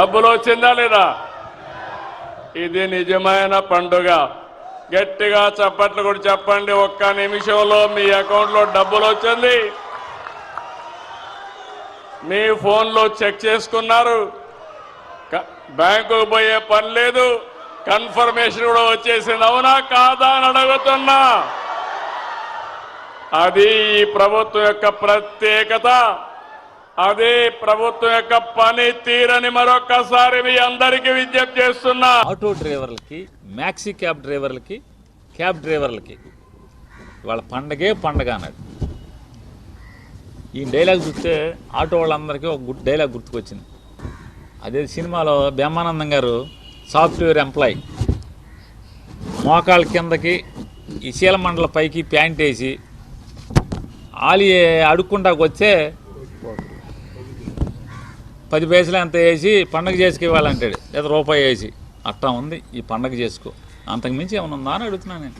డబ్బులు వచ్చిందా లేదా? ఇది నిజమైన పండుగ. గట్టిగా చప్పట్లు కూడా చెప్పండి. ఒక్క నిమిషంలో మీ అకౌంట్లో డబ్బులు వచ్చింది. మీ ఫోన్లో చెక్ చేసుకున్నారు. బ్యాంకుకు పోయే పని లేదు. కన్ఫర్మేషన్ కూడా వచ్చేసింది. అవునా కాదా అని అడుగుతున్నా. అది ఈ ప్రభుత్వం యొక్క ప్రత్యేకత. అదే ప్రభుత్వం యొక్క పని తీరని మరొక్కసారి మీ అందరికీ విజ్ఞప్తి చేస్తున్నా. ఆటో డ్రైవర్లకి, మ్యాక్సీ క్యాబ్ డ్రైవర్లకి, క్యాబ్ డ్రైవర్లకి వాళ్ళ పండగే పండగ అన్నాడు. ఈ డైలాగ్ చూస్తే ఆటో వాళ్ళందరికీ ఒక డైలాగ్ గుర్తుకొచ్చింది. అదే సినిమాలో బ్రహ్మానందం గారు సాఫ్ట్వేర్ ఎంప్లాయీ మోకాళ్ళ కిందకి ఈ శీలమండల పైకి ప్యాంట్ వేసి ఆలి అడుక్కుంటాకు వచ్చే 10 పైసలు ఎంత వేసి పండగ చేసుకు ఇవ్వాలంటాడు, లేదా రూపాయి వేసి. అట్టా ఉంది ఈ పండగ చేసుకో. అంతకు మించి ఏమైనా ఉందా అని అడుగుతున్నాను నేను.